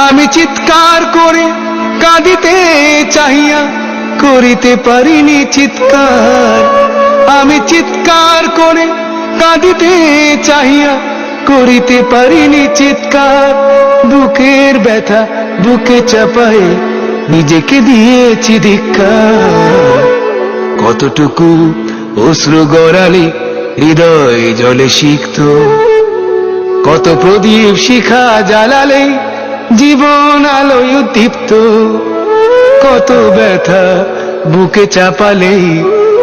আমি চিৎকার করে কাঁদিতে চাহিয়া করিতে পারিনি চিৎকার। আমি চিৎকার করে কাঁদিতে চাহিয়া করিতে পারিনি চিৎকার। বুকের ব্যথা বুকে চাপায়ে নিজেকে দিয়েছি ধিক্কার। কতটুকু অশ্রু গড়ালে হৃদয় জলে সিক্ত, কত প্রদীপ শিখা জ্বালালে জীবন আলোয় উদ্দীপ্ত। কত ব্যথা বুকে চাপালে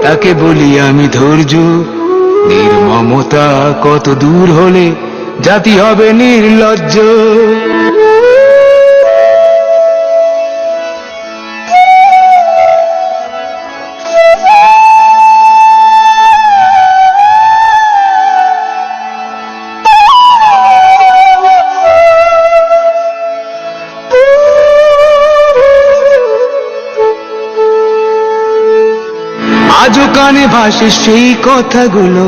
তাকে বলি আমি ধৈর্য। নির্মমতা কত দূর হলে জাতি হবে নির্লজ্জ। আজও কানে ভাসে সেই কথাগুলো,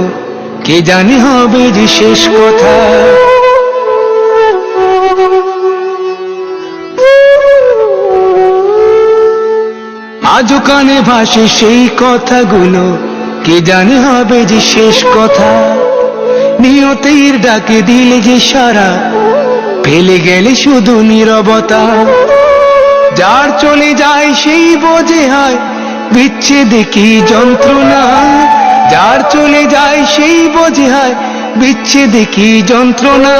কে জানে হবে যে শেষ কথা। আজও কানে ভাসে সেই কথাগুলো, কে জানে হবে যে শেষ কথা। নিয়তির ডাকে দিলে যে সারা, ফেলে গেলে শুধু নীরবতা। যার চলে যায় সেই বোঝে হয় বিচ্ছেদে কি যন্ত্রণা। যার চলে যায় সেই বোঝে হয় বিচ্ছেদে কি যন্ত্রণা।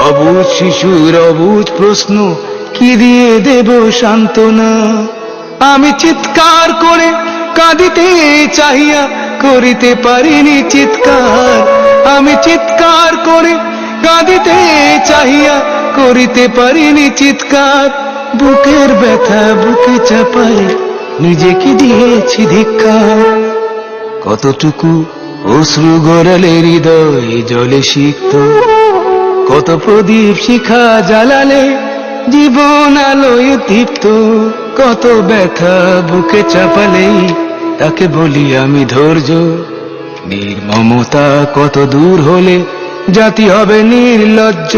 অবুঝ শিশুর অবুঝ প্রশ্ন, কি দিয়ে দেব সান্ত্বনা। আমি চিৎকার করে কাঁদিতে চাহিয়া করিতে পারিনি চিৎকার। আমি চিৎকার করে কাঁদিতে চাহিয়া করিতে পারিনি চিৎকার। বুকের ব্যথা বুকে চাপায় নিজেকে দিয়েছি ধিক্কার। কতটুকু অশ্রু গড়ালে হৃদয় জলে সিক্ত, কত প্রদীপ শিখা জ্বালালে জীবন আলোয় দীপ্ত। কত ব্যথা বুকে চাপালেই তাকে বলি আমি ধৈর্য। নির্মমতা কত দূর হলে জাতি হবে নির্লজ্জ।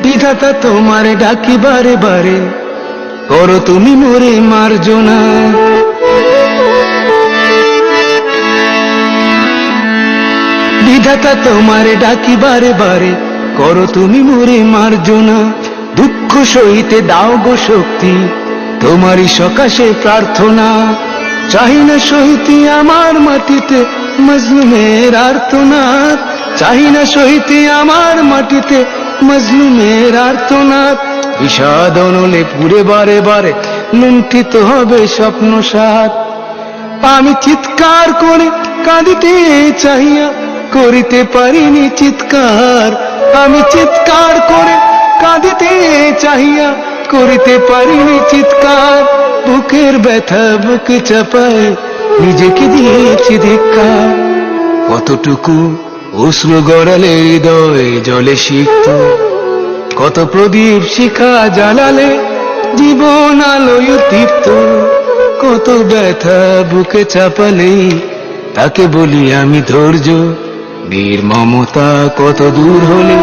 বিধাতা তোমারে ডাকি বারে বারে, করো তুমি মোরে মার্জনা। বিধাতা তোমারে ডাকি বারে বারে, করো তুমি মোরে মার্জনা। দুঃখ সইতে দাও গো শক্তি, তোমারই সকাশে প্রার্থনা। চাহি না সইতে আমার মাটিতে মজলুমের আর্তনাদ। চাহি না সইতে আমার মাটিতে মজলুমের আর্তনাদ। বিষাদ অনলে পুরে বারে বারে লুণ্ঠিত হবে স্বপ্ন সাথ। আমি চিৎকার করে কাঁদিতে চাহিয়া করিতে পারিনি চিৎকার। আমি চিৎকার করে কাঁদিতে চাহিয়া করিতে পারিনি চিৎকার। বুকের ব্যথা বুকে চাপায় নিজেকে দিয়েছি ধিক্কার। কতটুকু অশ্রু গড়ালে হৃদয় জলে সিক্ত, কত প্রদীপ শিখা জ্বালালে জীবন আলোয় দীপ্ত। কত ব্যথা বুকে চাপালেই তাকে বলি আমি ধৈর্য। নির্মমতা কত দূর হলে